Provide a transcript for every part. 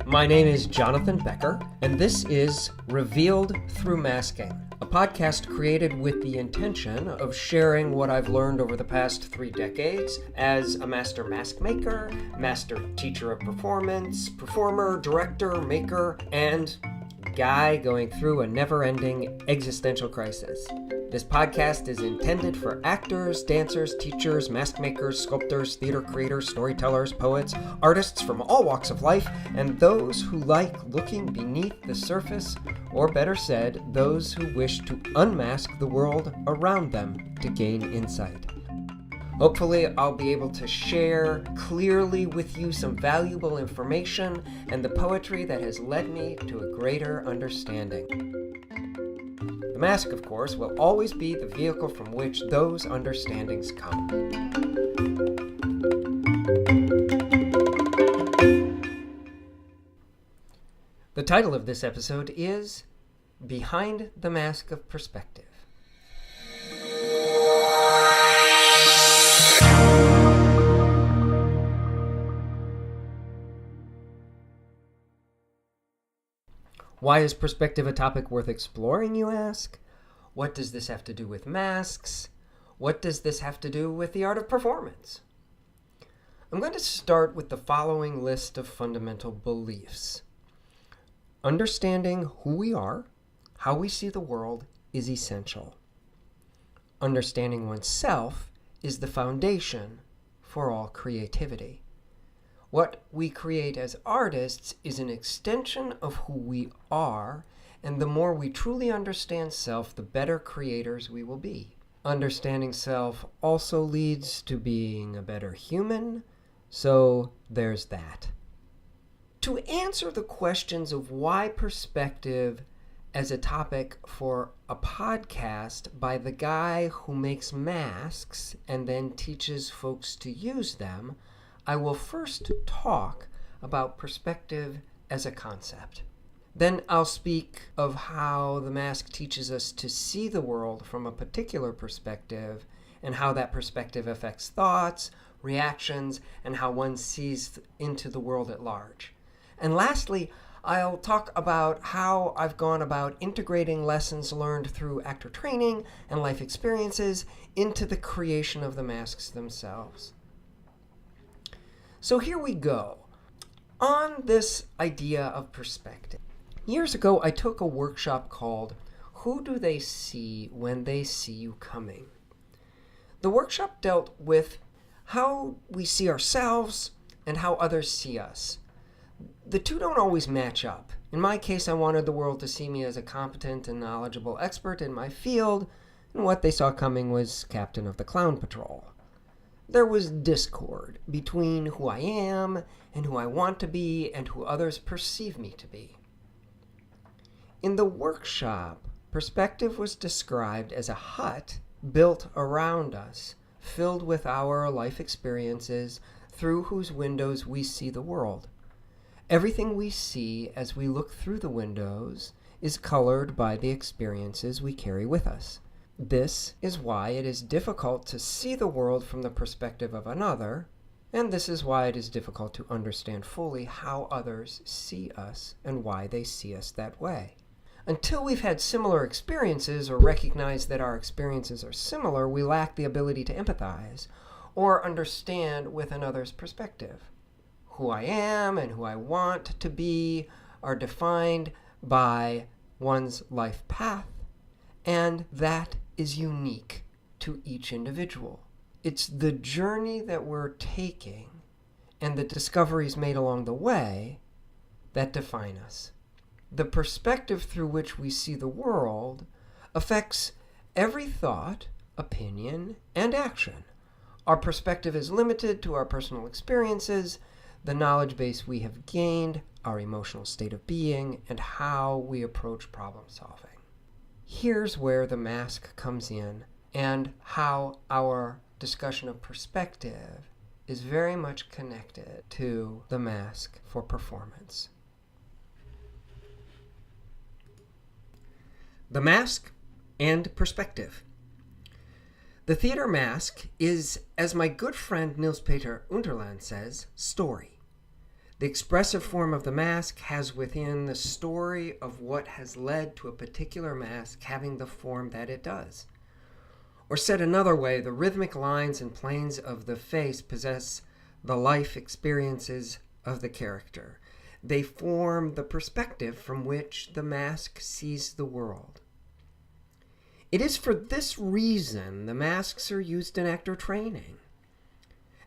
My name is Jonathan Becker, and this is Revealed Through Masking, a podcast created with the intention of sharing what I've learned over the past 3 decades as a master mask maker, master teacher of performance, performer, director, maker, and guy going through a never-ending existential crisis. This podcast is intended for actors, dancers, teachers, mask makers, sculptors, theater creators, storytellers, poets, artists from all walks of life, and those who like looking beneath the surface, or better said, those who wish to unmask the world around them to gain insight. Hopefully, I'll be able to share clearly with you some valuable information and the poetry that has led me to a greater understanding. The mask, of course, will always be the vehicle from which those understandings come. The title of this episode is Behind the Mask of Perspective. Why is perspective a topic worth exploring, you ask? What does this have to do with masks? What does this have to do with the art of performance? I'm going to start with the following list of fundamental beliefs. Understanding who we are, how we see the world, is essential. Understanding oneself is the foundation for all creativity. What we create as artists is an extension of who we are, and the more we truly understand self, the better creators we will be. Understanding self also leads to being a better human, so there's that. To answer the questions of why perspective as a topic for a podcast by the guy who makes masks and then teaches folks to use them, I will first talk about perspective as a concept. Then I'll speak of how the mask teaches us to see the world from a particular perspective and how that perspective affects thoughts, reactions, and how one sees into the world at large. And lastly, I'll talk about how I've gone about integrating lessons learned through actor training and life experiences into the creation of the masks themselves. So here we go. On this idea of perspective. Years ago, I took a workshop called Who Do They See When They See You Coming? The workshop dealt with how we see ourselves and how others see us. The two don't always match up. In my case, I wanted the world to see me as a competent and knowledgeable expert in my field, and what they saw coming was captain of the clown patrol. There was discord between who I am and who I want to be and who others perceive me to be. In the workshop, perspective was described as a hut built around us, filled with our life experiences through whose windows we see the world. Everything we see as we look through the windows is colored by the experiences we carry with us. This is why it is difficult to see the world from the perspective of another, and this is why it is difficult to understand fully how others see us and why they see us that way. Until we've had similar experiences or recognize that our experiences are similar, we lack the ability to empathize or understand with another's perspective. Who I am and who I want to be are defined by one's life path, and that is unique to each individual. It's the journey that we're taking and the discoveries made along the way that define us. The perspective through which we see the world affects every thought, opinion, and action. Our perspective is limited to our personal experiences, the knowledge base we have gained, our emotional state of being, and how we approach problem solving. Here's where the mask comes in and how our discussion of perspective is very much connected to the mask for performance. The mask and perspective. The theater mask is, as my good friend Nils Peter Unterland says, story. The expressive form of the mask has within the story of what has led to a particular mask having the form that it does. Or said another way, the rhythmic lines and planes of the face possess the life experiences of the character. They form the perspective from which the mask sees the world. It is for this reason the masks are used in actor training.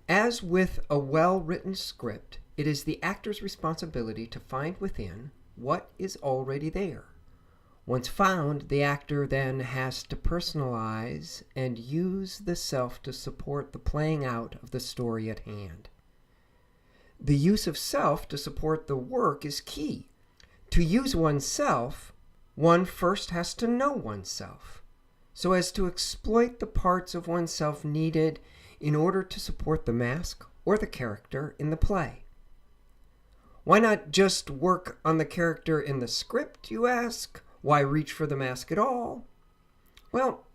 As with a well-written script, it is the actor's responsibility to find within what is already there. Once found, the actor then has to personalize and use the self to support the playing out of the story at hand. The use of self to support the work is key. To use oneself, one first has to know oneself, so as to exploit the parts of oneself needed in order to support the mask or the character in the play. Why not just work on the character in the script, you ask? Why reach for the mask at all? Well,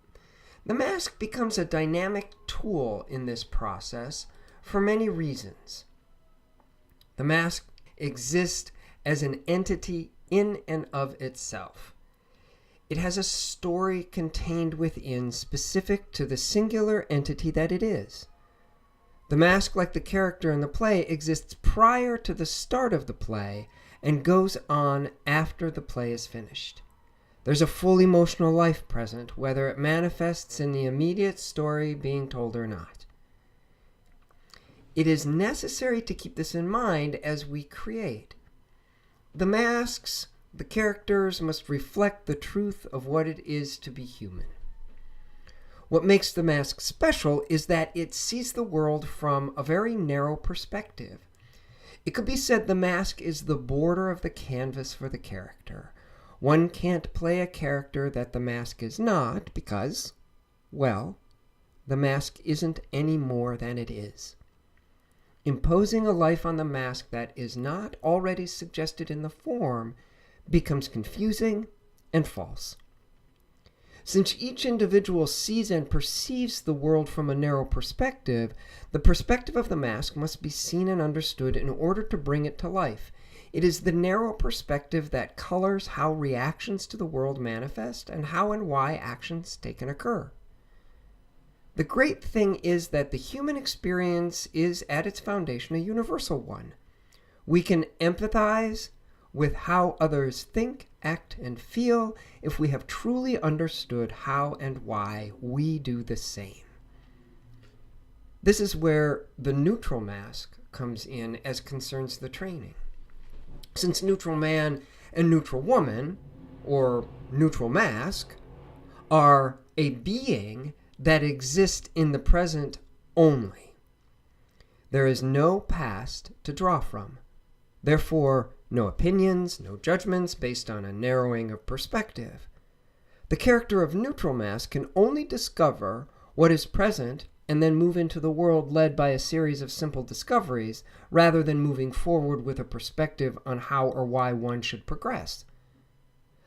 the mask becomes a dynamic tool in this process for many reasons. The mask exists as an entity in and of itself. It has a story contained within specific to the singular entity that it is. The mask, like the character in the play, exists prior to the start of the play and goes on after the play is finished. There's a full emotional life present, whether it manifests in the immediate story being told or not. It is necessary to keep this in mind as we create. The masks, the characters, must reflect the truth of what it is to be human. What makes the mask special is that it sees the world from a very narrow perspective. It could be said the mask is the border of the canvas for the character. One can't play a character that the mask is not because, well, the mask isn't any more than it is. Imposing a life on the mask that is not already suggested in the form becomes confusing and false. Since each individual sees and perceives the world from a narrow perspective, the perspective of the mask must be seen and understood in order to bring it to life. It is the narrow perspective that colors how reactions to the world manifest and how and why actions take and occur. The great thing is that the human experience is at its foundation a universal one. We can empathize with how others think, act, and feel if we have truly understood how and why we do the same. This is where the neutral mask comes in as concerns the training. Since neutral man and neutral woman, or neutral mask, are a being that exists in the present only, there is no past to draw from. Therefore, no opinions, no judgments based on a narrowing of perspective. The character of neutral mask can only discover what is present and then move into the world led by a series of simple discoveries, rather than moving forward with a perspective on how or why one should progress.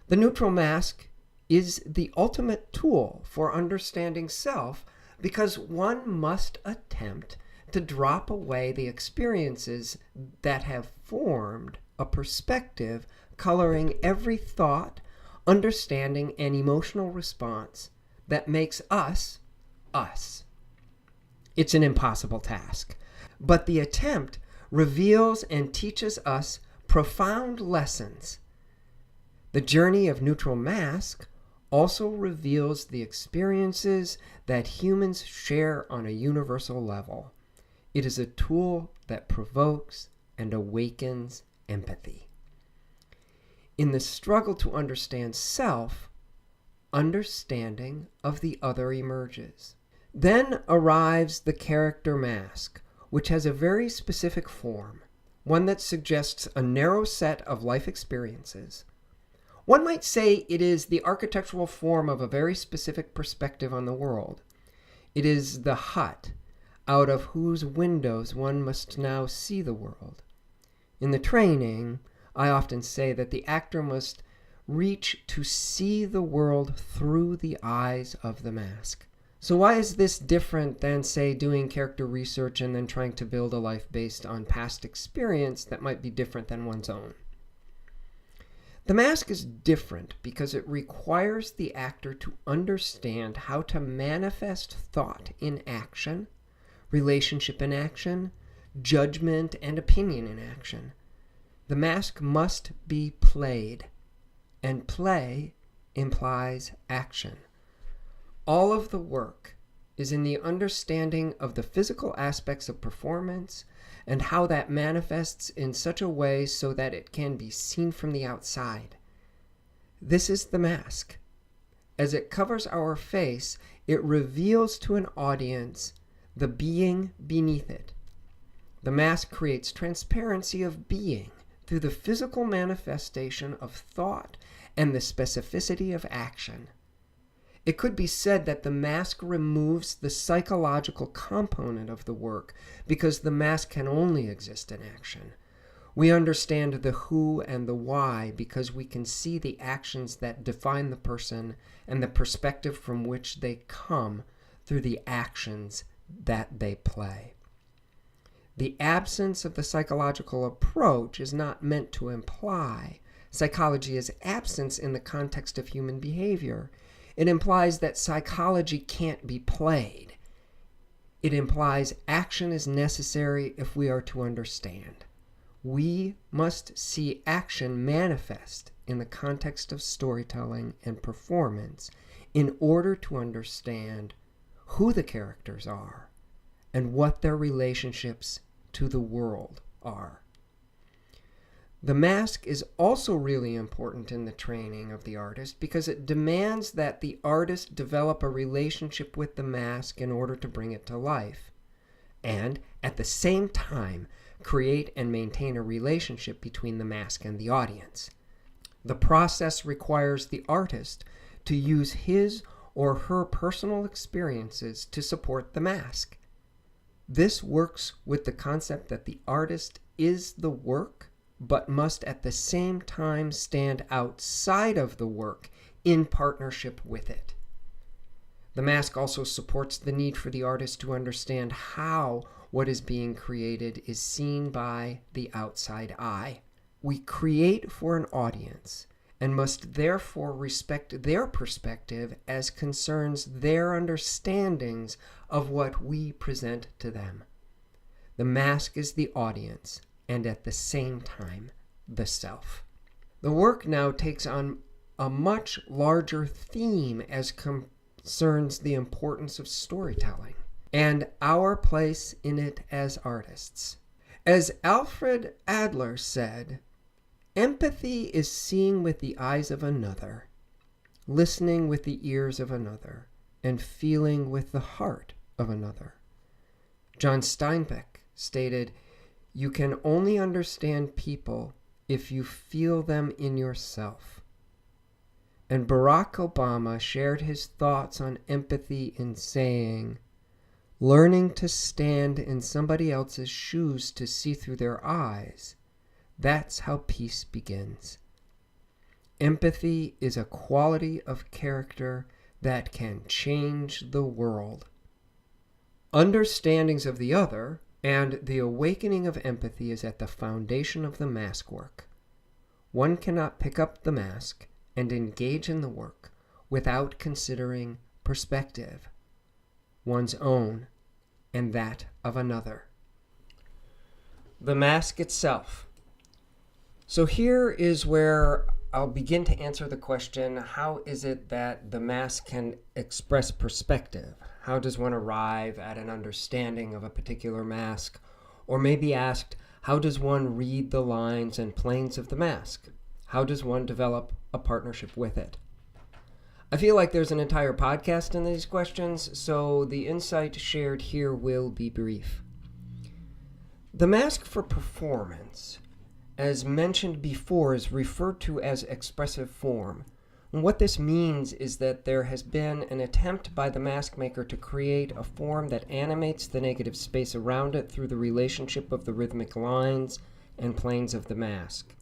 The neutral mask is the ultimate tool for understanding self because one must attempt to drop away the experiences that have formed a perspective coloring every thought, understanding, and emotional response that makes us, us. It's an impossible task, but the attempt reveals and teaches us profound lessons. The journey of neutral mask also reveals the experiences that humans share on a universal level. It is a tool that provokes and awakens empathy. In the struggle to understand self, understanding of the other emerges. Then arrives the character mask, which has a very specific form, one that suggests a narrow set of life experiences. One might say it is the architectural form of a very specific perspective on the world. It is the hut out of whose windows one must now see the world. In the training, I often say that the actor must reach to see the world through the eyes of the mask. So why is this different than, say, doing character research and then trying to build a life based on past experience that might be different than one's own? The mask is different because it requires the actor to understand how to manifest thought in action, relationship in action, judgment and opinion in action. The mask must be played, and play implies action. All of the work is in the understanding of the physical aspects of performance and how that manifests in such a way so that it can be seen from the outside. This is the mask. As it covers our face, it reveals to an audience the being beneath it. The mask creates transparency of being through the physical manifestation of thought and the specificity of action. It could be said that the mask removes the psychological component of the work because the mask can only exist in action. We understand the who and the why because we can see the actions that define the person and the perspective from which they come through the actions that they play. The absence of the psychological approach is not meant to imply psychology is absence in the context of human behavior. It implies that psychology can't be played. It implies action is necessary if we are to understand. We must see action manifest in the context of storytelling and performance in order to understand who the characters are and what their relationships to the world are. The mask is also really important in the training of the artist because it demands that the artist develop a relationship with the mask in order to bring it to life, and at the same time create and maintain a relationship between the mask and the audience. The process requires the artist to use his or her personal experiences to support the mask. This works with the concept that the artist is the work, but must at the same time stand outside of the work in partnership with it. The mask also supports the need for the artist to understand how what is being created is seen by the outside eye. We create for an audience and must therefore respect their perspective as concerns their understandings of what we present to them. The mask is the audience, and at the same time, the self. The work now takes on a much larger theme as concerns the importance of storytelling and our place in it as artists. As Alfred Adler said, empathy is seeing with the eyes of another, listening with the ears of another, and feeling with the heart of another. John Steinbeck stated, "You can only understand people if you feel them in yourself." And Barack Obama shared his thoughts on empathy in saying, "Learning to stand in somebody else's shoes to see through their eyes, that's how peace begins." Empathy is a quality of character that can change the world. Understandings of the other and the awakening of empathy is at the foundation of the mask work. One cannot pick up the mask and engage in the work without considering perspective, one's own and that of another. The mask itself. So here is where I'll begin to answer the question, how is it that the mask can express perspective? How does one arrive at an understanding of a particular mask? Or maybe asked, how does one read the lines and planes of the mask? How does one develop a partnership with it? I feel like there's an entire podcast in these questions, so the insight shared here will be brief. The mask for performance, as mentioned before, is referred to as expressive form. And what this means is that there has been an attempt by the mask maker to create a form that animates the negative space around it through the relationship of the rhythmic lines and planes of the mask.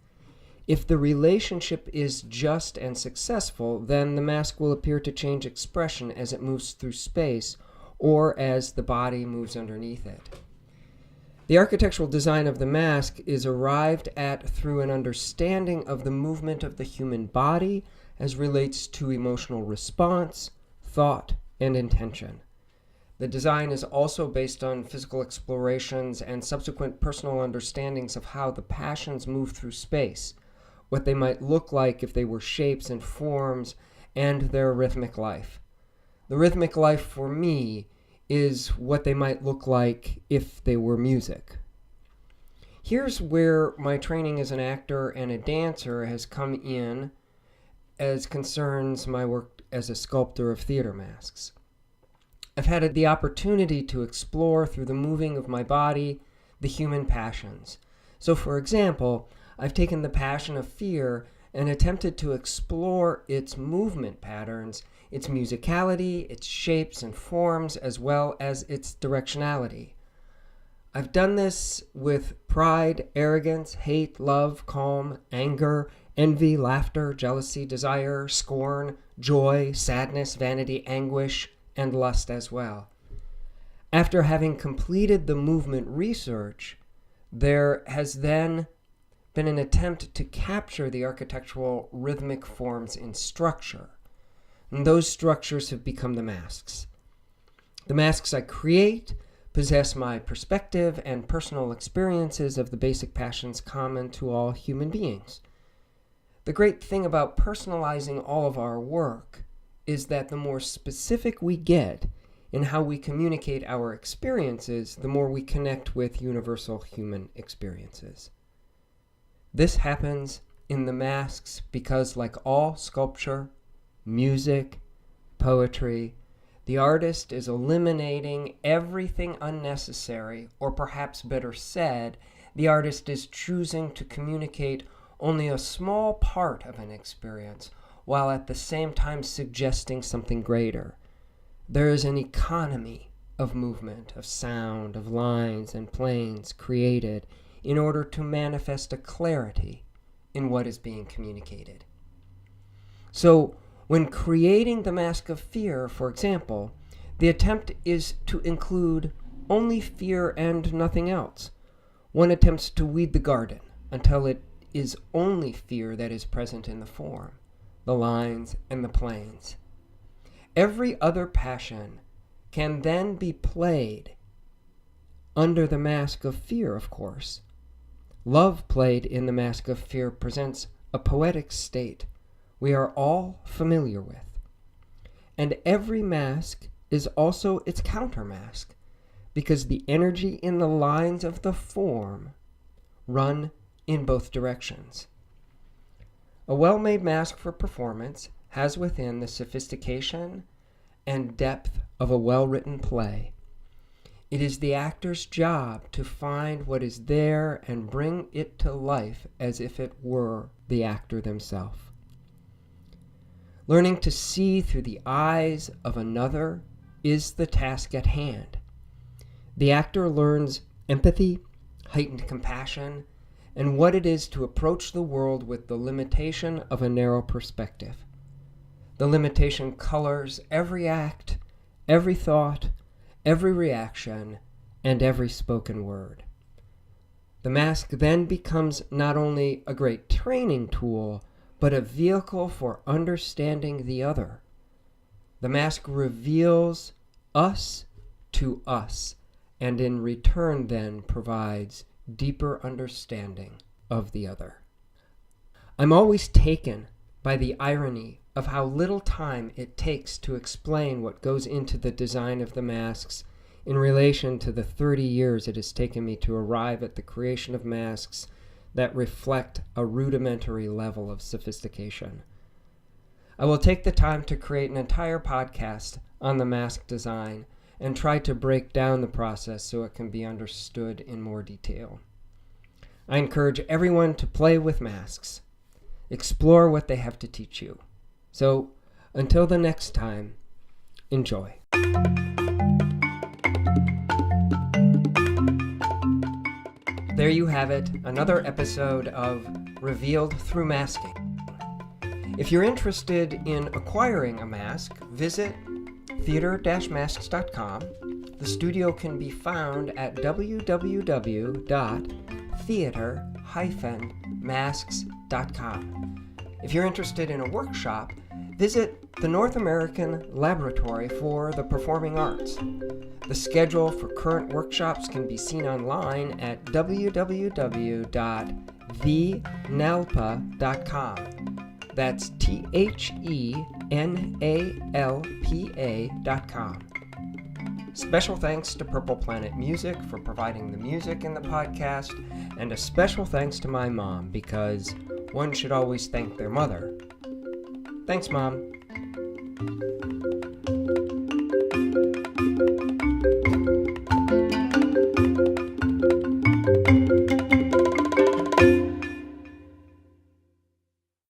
If the relationship is just and successful, then the mask will appear to change expression as it moves through space or as the body moves underneath it. The architectural design of the mask is arrived at through an understanding of the movement of the human body as relates to emotional response, thought, and intention. The design is also based on physical explorations and subsequent personal understandings of how the passions move through space, what they might look like if they were shapes and forms, and their rhythmic life. The rhythmic life for me is what they might look like if they were music. Here's where my training as an actor and a dancer has come in as concerns my work as a sculptor of theater masks. I've had the opportunity to explore through the moving of my body the human passions. So, for example, I've taken the passion of fear and attempted to explore its movement patterns, its musicality, its shapes and forms, as well as its directionality. I've done this with pride, arrogance, hate, love, calm, anger, envy, laughter, jealousy, desire, scorn, joy, sadness, vanity, anguish, and lust as well. After having completed the movement research, there has then been an attempt to capture the architectural rhythmic forms in structure. And those structures have become the masks. The masks I create possess my perspective and personal experiences of the basic passions common to all human beings. The great thing about personalizing all of our work is that the more specific we get in how we communicate our experiences, the more we connect with universal human experiences. This happens in the masks because, like all sculpture, music, poetry, the artist is eliminating everything unnecessary, or perhaps better said, the artist is choosing to communicate only a small part of an experience, while at the same time suggesting something greater. There is an economy of movement, of sound, of lines and planes created in order to manifest a clarity in what is being communicated. So, when creating the mask of fear, for example, the attempt is to include only fear and nothing else. One attempts to weed the garden until it is only fear that is present in the form, the lines, and the planes. Every other passion can then be played under the mask of fear, of course. Love played in the mask of fear presents a poetic state we are all familiar with. And every mask is also its countermask, because the energy in the lines of the form run in both directions. A well-made mask for performance has within the sophistication and depth of a well-written play. It is the actor's job to find what is there and bring it to life as if it were the actor themselves. Learning to see through the eyes of another is the task at hand. The actor learns empathy, heightened compassion, and what it is to approach the world with the limitation of a narrow perspective. The limitation colors every act, every thought, every reaction, and every spoken word. The mask then becomes not only a great training tool, but a vehicle for understanding the other. The mask reveals us to us, and in return then provides deeper understanding of the other. I'm always taken by the irony of how little time it takes to explain what goes into the design of the masks in relation to the 30 years it has taken me to arrive at the creation of masks that reflect a rudimentary level of sophistication. I will take the time to create an entire podcast on the mask design and try to break down the process so it can be understood in more detail. I encourage everyone to play with masks. Explore what they have to teach you. So, until the next time, enjoy. There you have it, another episode of revealed through masking. If you're interested in acquiring a mask, visit theater-masks.com. The studio can be found at www.theater-masks.com. If you're interested in a workshop, visit the North American Laboratory for the Performing Arts. The schedule for current workshops can be seen online at www.thenalpa.com. That's THENALPA.com. Special thanks to Purple Planet Music for providing the music in the podcast, and a special thanks to my mom, because one should always thank their mother. Thanks, Mom.